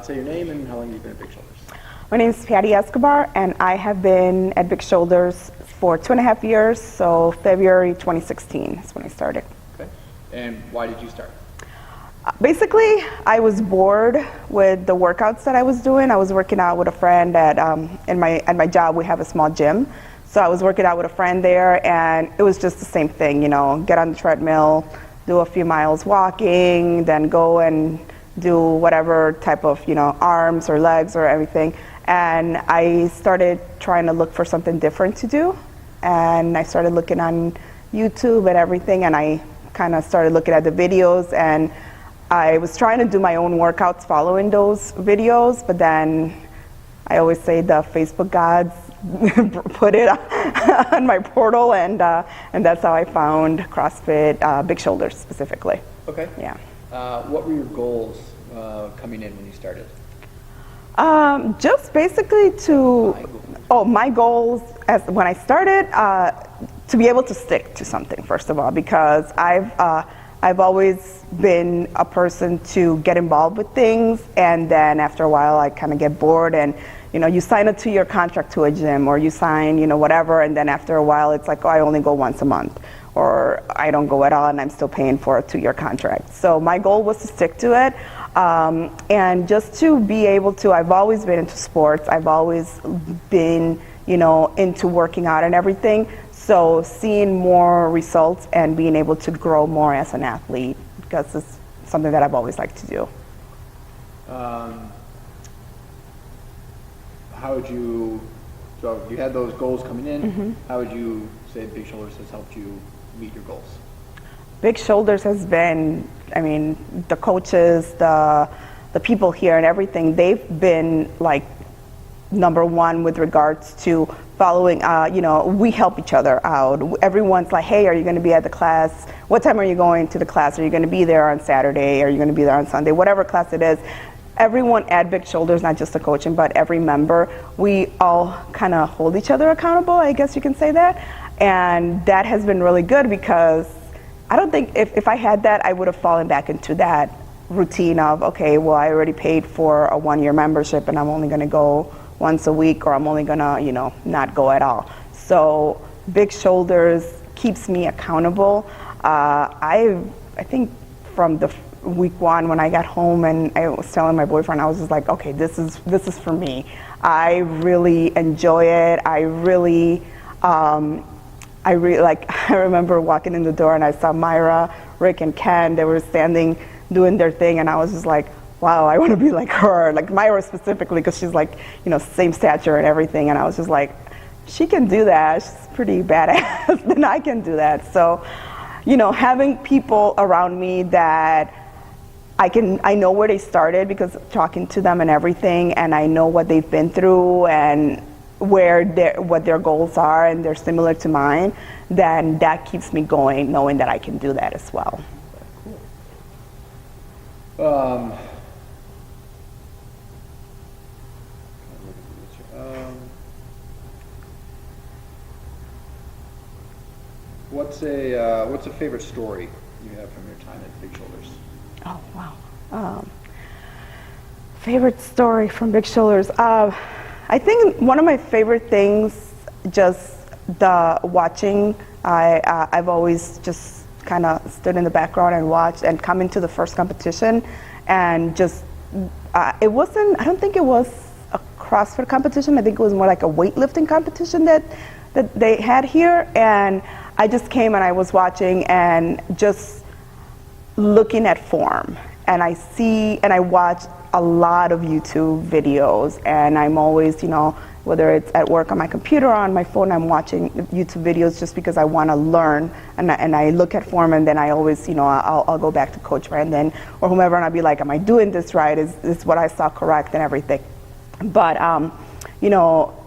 say your name and how long you've been at Big Shoulders. My name is Patty Escobar, and I have been at Big Shoulders for 2.5 years, so February 2016 is when I started. Okay. And why did you start? Basically, I was bored with the workouts that I was doing. I was working out with a friend at my job. We have a small gym, so I was working out with a friend there, and it was just the same thing. You know, get on the treadmill, do a few miles walking, then go and do whatever type of arms or legs or everything. And I started trying to look for something different to do, and I started looking on YouTube and everything, and I kind of started looking at the videos, and I was trying to do my own workouts following those videos, but then I always say the Facebook gods put it on my portal, and that's how I found CrossFit, Big Shoulders specifically. Okay. Yeah. What were your goals coming in when you started? Just basically my goals when I started, to be able to stick to something, first of all, because I've always been a person to get involved with things, and then after a while I kind of get bored, and you sign a 2-year contract to a gym, or you sign whatever, and then after a while it's like, oh, I only go once a month, or I don't go at all, and I'm still paying for a 2-year contract. So my goal was to stick to it, and just to be able to, I've always been into sports, I've always been into working out and everything. So seeing more results and being able to grow more as an athlete, because it's something that I've always liked to do. How would you, so you had those goals coming in, Mm-hmm. how would you say Big Shoulders has helped you meet your goals? Big Shoulders has been, the coaches, the people here and everything, they've been like number one with regards to following, we help each other out. Everyone's like, hey, are you going to be at the class? What time are you going to the class? Are you going to be there on Saturday? Are you going to be there on Sunday? Whatever class it is. Everyone at Big Shoulders, not just the coaching, but every member, we all kind of hold each other accountable, I guess you can say that. And that has been really good, because I don't think if I had that, I would have fallen back into that routine of, okay, well, I already paid for a 1-year membership and I'm only going to go once a week, or I'm only going to, not go at all. So Big Shoulders keeps me accountable. I think from the week 1 when I got home and I was telling my boyfriend, I was just like, okay, this is for me. I really enjoy it. I remember walking in the door and I saw Myra, Rick, and Ken. They were standing doing their thing, and I was just like, wow, I want to be like her, like Myra specifically, because she's like, same stature and everything. And I was just like, she can do that. She's pretty badass, then I can do that. So, having people around me that I know where they started, because talking to them and everything, and I know what they've been through and what their goals are, and they're similar to mine, then that keeps me going, knowing that I can do that as well. Cool. What's a favorite story you have from your time at Big Shoulders? Oh, wow. Favorite story from Big Shoulders. I think one of my favorite things, just the watching. I've always just kind of stood in the background and watched, and coming to the first competition, and just, I don't think it was a CrossFit competition. I think it was more like a weightlifting competition that they had here, and I just came and I was watching and just looking at form, and I watch a lot of YouTube videos, and I'm always, whether it's at work on my computer or on my phone, I'm watching YouTube videos just because I want to learn, and I look at form, and then I always, I'll go back to Coach Brandon or whomever, and I'll be like, am I doing this right? Is what I saw correct and everything? But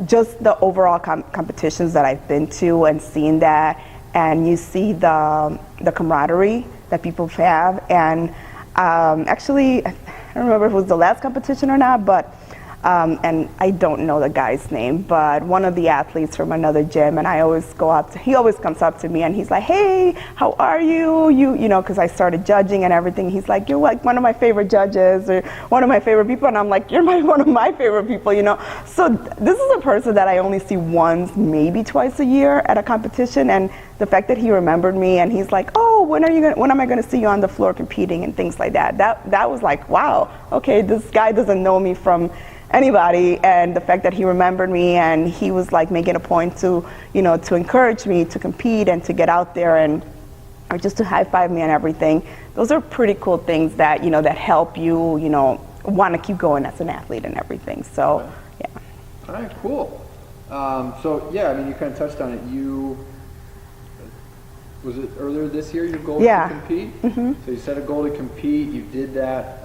just the overall competitions that I've been to and seeing that, and you see the camaraderie that people have, and actually, I don't remember if it was the last competition or not, but and I don't know the guy's name, but one of the athletes from another gym, and I always go up to, he always comes up to me and he's like, hey, how are you? You know, because I started judging and everything. He's like, you're like one of my favorite judges or one of my favorite people. And I'm like, you're one of my favorite people, you know. So this is a person that I only see once, maybe twice a year at a competition. And the fact that he remembered me and he's like, oh, when am I going to see you on the floor competing and things like that. That was like, wow, okay, this guy doesn't know me from anybody, and the fact that he remembered me and he was like making a point to, you know, to encourage me to compete and to get out there and or just to high five me and everything. Those are pretty cool things that, you know, that help you, you know, want to keep going as an athlete and everything. So, okay. Yeah. All right, cool. So yeah, I mean, you kind of touched on it. Was it earlier this year your goal was to compete? Mm-hmm. So you set a goal to compete. You did that.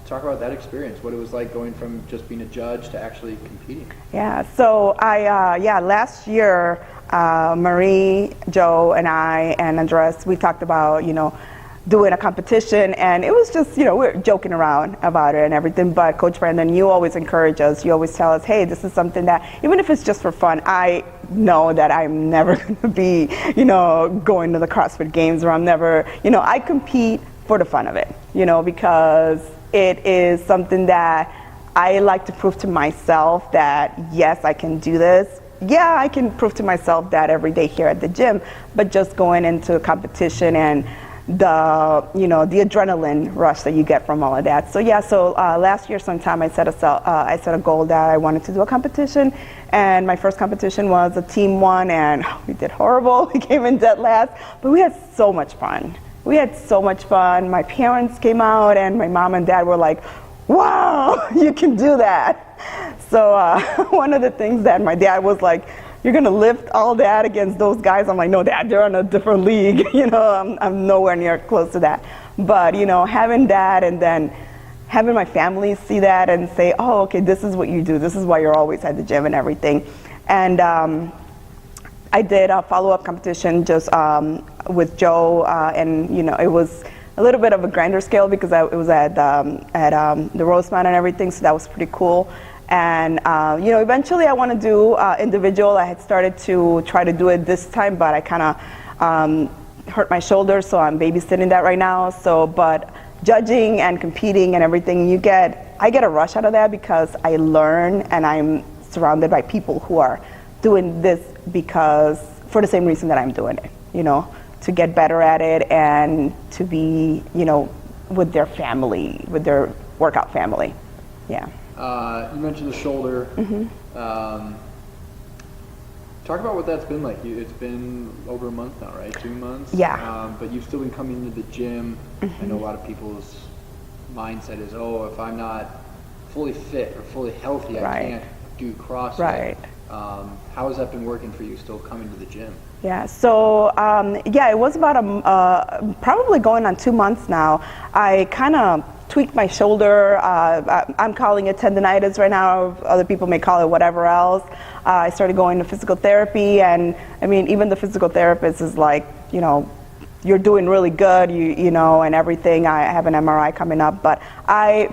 Talk about that experience, what it was like going from just being a judge to actually competing. Yeah, so last year, Marie, Joe, and I, and Andres, we talked about, you know, doing a competition, and it was just, you know, we're joking around about it and everything, but Coach Brandon, you always encourage us, you always tell us, hey, this is something that, even if it's just for fun, I know that I'm never going to be, you know, going to the CrossFit Games, or I'm never, you know, I compete for the fun of it, you know, because it is something that I like to prove to myself that, yes, I can do this. Yeah, I can prove to myself that every day here at the gym, but just going into a competition and the, you know, the adrenaline rush that you get from all of that. So yeah, so last year sometime I set a goal that I wanted to do a competition, and my first competition was a team one, and we did horrible. We came in dead last, but we had so much fun. We had so much fun. My parents came out and my mom and dad were like, wow, you can do that. So one of the things that my dad was like, you're gonna lift all that against those guys? I'm like, no, Dad, they're in a different league. You know, I'm nowhere near close to that. But, you know, having that and then having my family see that and say, oh, okay, this is what you do. This is why you're always at the gym and everything. And I did a follow-up competition just with Joe, and you know, it was a little bit of a grander scale because it was at the Rosemount and everything, so that was pretty cool. And you know, eventually I want to do individual. I had started to try to do it this time, but I kind of hurt my shoulder, so I'm babysitting that right now. So, but judging and competing and everything, I get a rush out of that because I learn and I'm surrounded by people who are doing this because for the same reason that I'm doing it, you know, to get better at it and to be, you know, with their family, with their workout family. Yeah. You mentioned the shoulder. Mm-hmm. Talk about what that's been like. It's been over a month now, right? 2 months? Yeah. But you've still been coming to the gym. Mm-hmm. I know a lot of people's mindset is, oh, if I'm not fully fit or fully healthy, I can't do CrossFit. Right. How has that been working for you, still coming to the gym? Yeah, so it was about probably going on 2 months now. I kind of tweaked my shoulder. I'm calling it tendonitis right now. Other people may call it whatever else. I started going to physical therapy, and I mean, even the physical therapist is like, you know, you're doing really good, you know, and everything. I have an MRI coming up, but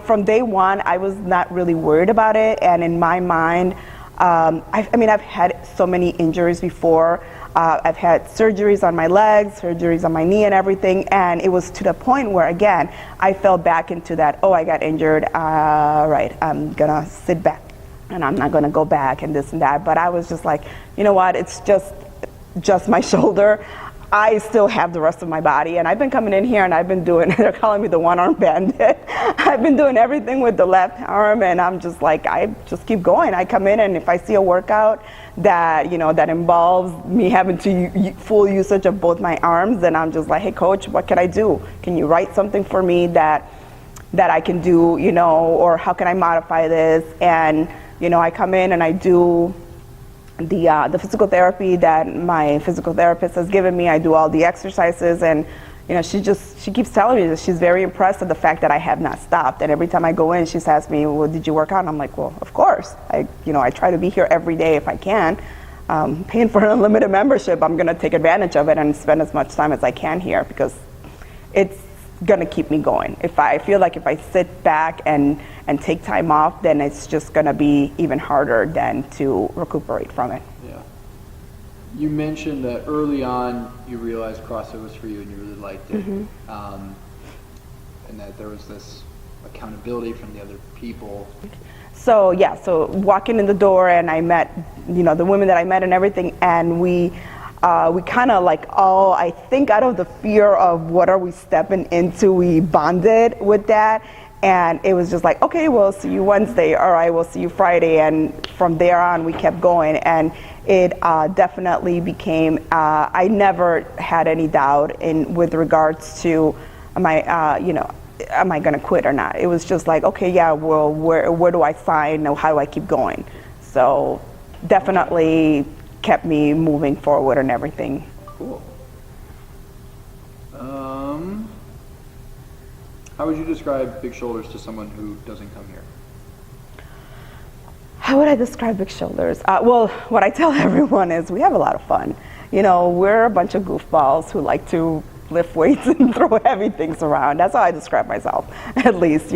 from day one, I was not really worried about it, and in my mind, I mean, I've had so many injuries before. I've had surgeries on my legs, surgeries on my knee and everything, and it was to the point where, again, I fell back into that, oh, I got injured, right, I'm gonna sit back and I'm not gonna go back and this and that. But I was just like, you know what, it's just my shoulder. I still have the rest of my body, and I've been coming in here and I've been doing, they're calling me the one-arm bandit. I've been doing everything with the left arm, and I'm just like, I just keep going. I come in, and if I see a workout that, you know, that involves me having to full usage of both my arms, then I'm just like, hey coach, what can I do? Can you write something for me that I can do, you know, or how can I modify this? And, you know, I come in and I do the physical therapy that my physical therapist has given me. I do all the exercises, and you know, she keeps telling me that she's very impressed at the fact that I have not stopped. And every time I go in, she asks me, well, did you work out? And I'm like, well, of course. I try to be here every day if I can. Paying for an unlimited membership, I'm gonna take advantage of it and spend as much time as I can here, because it's gonna keep me going. If I feel like if I sit back and take time off, then it's just gonna be even harder than to recuperate from it. Yeah. You mentioned that early on you realized CrossFit was for you and you really liked it, and that there was this accountability from the other people. So yeah, so walking in the door, and I met, the women that I met and everything, and we kind of like all, I think out of the fear of what are we stepping into, we bonded with that. And it was just like, okay, we'll see you Wednesday, all right, we'll see you Friday. And from there on, we kept going. And it definitely became, I never had any doubt with regards to, am I going to quit or not? It was just like, okay, yeah, well, where do I sign? How do I keep going? So definitely kept me moving forward and everything. Cool. How would you describe Big Shoulders to someone who doesn't come here? How would I describe Big Shoulders? Well, what I tell everyone is we have a lot of fun. We're a bunch of goofballs who like to lift weights and throw heavy things around. That's how I describe myself, at least,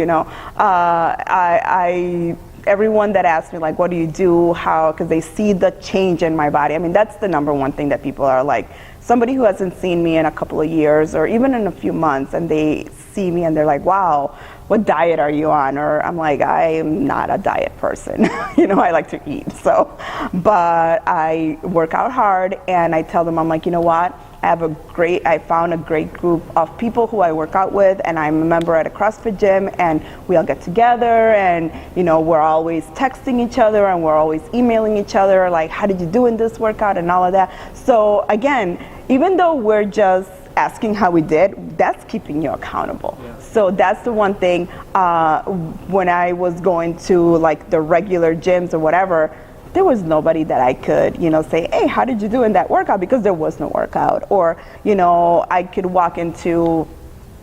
everyone that asks me, like, what do you do, how, because they see the change in my body. I mean, that's the number one thing that people are like, somebody who hasn't seen me in a couple of years or even in a few months, and they see me and they're like, wow, what diet are you on? Or I'm like, I am not a diet person. I like to eat. So, but I work out hard, and I tell them, I'm like, you know what? I found a great group of people who I work out with, and I'm a member at a CrossFit gym, and we all get together, and we're always texting each other, and we're always emailing each other, like, how did you do in this workout and all of that. So again, even though we're just asking how we did, that's keeping you accountable. Yeah. So that's the one thing, when I was going to like the regular gyms or whatever, there was nobody that I could, say, hey, how did you do in that workout? Because there was no workout. Or, I could walk into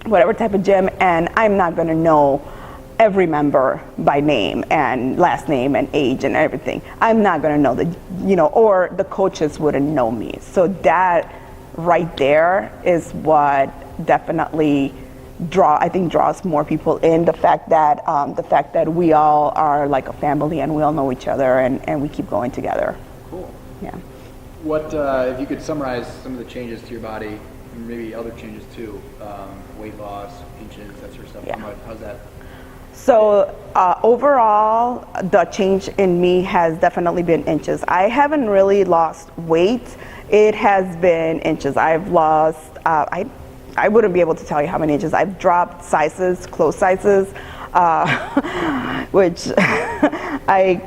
whatever type of gym, and I'm not going to know every member by name and last name and age and everything. I'm not going to know or the coaches wouldn't know me. So that right there is what definitely draws more people in, the fact that we all are like a family and we all know each other, and we keep going together. Cool. Yeah. What if you could summarize some of the changes to your body, and maybe other changes too, weight loss, inches, that sort of stuff. Yeah. How's that? So overall, the change in me has definitely been inches. I haven't really lost weight. It has been inches. I've lost, I wouldn't be able to tell you how many inches. I've dropped sizes, clothes sizes, which I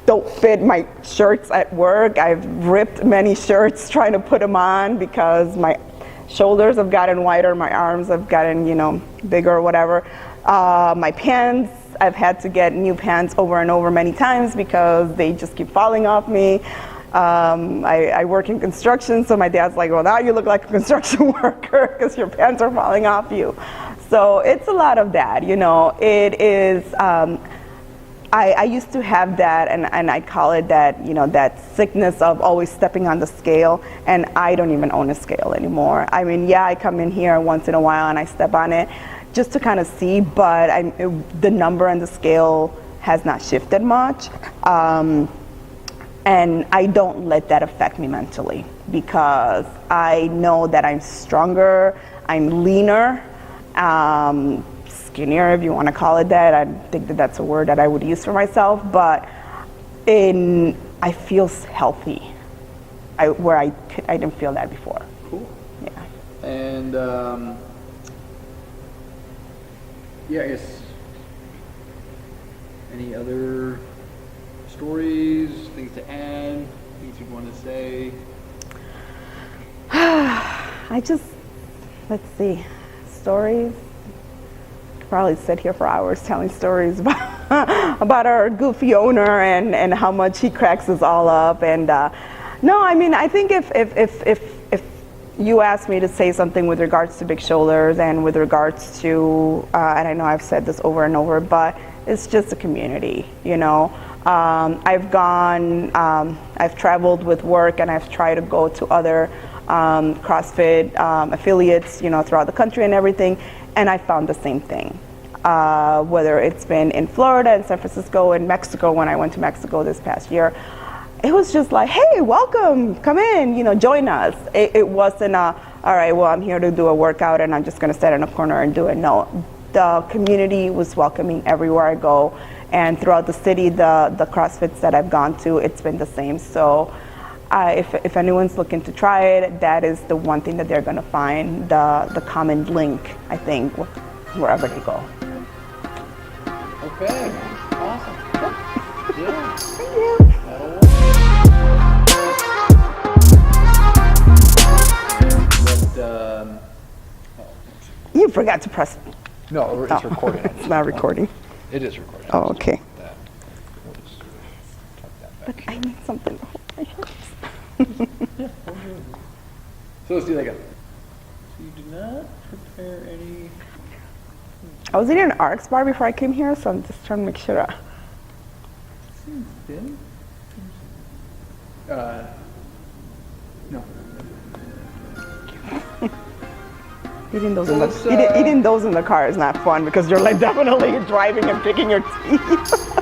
don't fit my shirts at work. I've ripped many shirts trying to put them on because my shoulders have gotten wider, my arms have gotten, bigger or whatever. My pants, I've had to get new pants over and over many times because they just keep falling off me. I work in construction, so my dad's like, well, now you look like a construction worker because your pants are falling off you. So it's a lot of that, It is, I used to have that, and I call it that, that sickness of always stepping on the scale, and I don't even own a scale anymore. I mean, yeah, I come in here once in a while and I step on it just to kind of see, but the number on the scale has not shifted much. And I don't let that affect me mentally, because I know that I'm stronger, I'm leaner, skinnier, if you want to call it that. I think that that's a word that I would use for myself, but I feel healthy, where I didn't feel that before. Cool. Yeah. And I guess any other stories, things to add, things you'd want to say? Let's see, stories. Could probably sit here for hours telling stories about our goofy owner and how much he cracks us all up. And no, I mean, I think if you asked me to say something with regards to Big Shoulders and with regards to, and I know I've said this over and over, but it's just a community, I've traveled with work, and I've tried to go to other CrossFit affiliates, throughout the country and everything, and I found the same thing. Whether it's been in Florida, in San Francisco, in Mexico, when I went to Mexico this past year, it was just like, hey, welcome, come in, join us. It wasn't all right, well, I'm here to do a workout and I'm just gonna sit in a corner and do it. No, the community was welcoming everywhere I go, and throughout the city, the CrossFits that I've gone to, it's been the same. So if anyone's looking to try it, that is the one thing that they're gonna find, the common link, I think, wherever they go. Okay, awesome. Yeah. Thank you. That'll work. You forgot to press. No, it's recording. It's not recording. It is recording. Oh, okay. We'll just tuck that But back. I need something to hold my hips. Yeah, we'll do it. So let's do that again. So you did not prepare any. I was eating an RX bar before I came here, so I'm just trying to make sure. Seems thin. No. Eating those, So eating those in the car is not fun because you're like definitely driving and picking your teeth.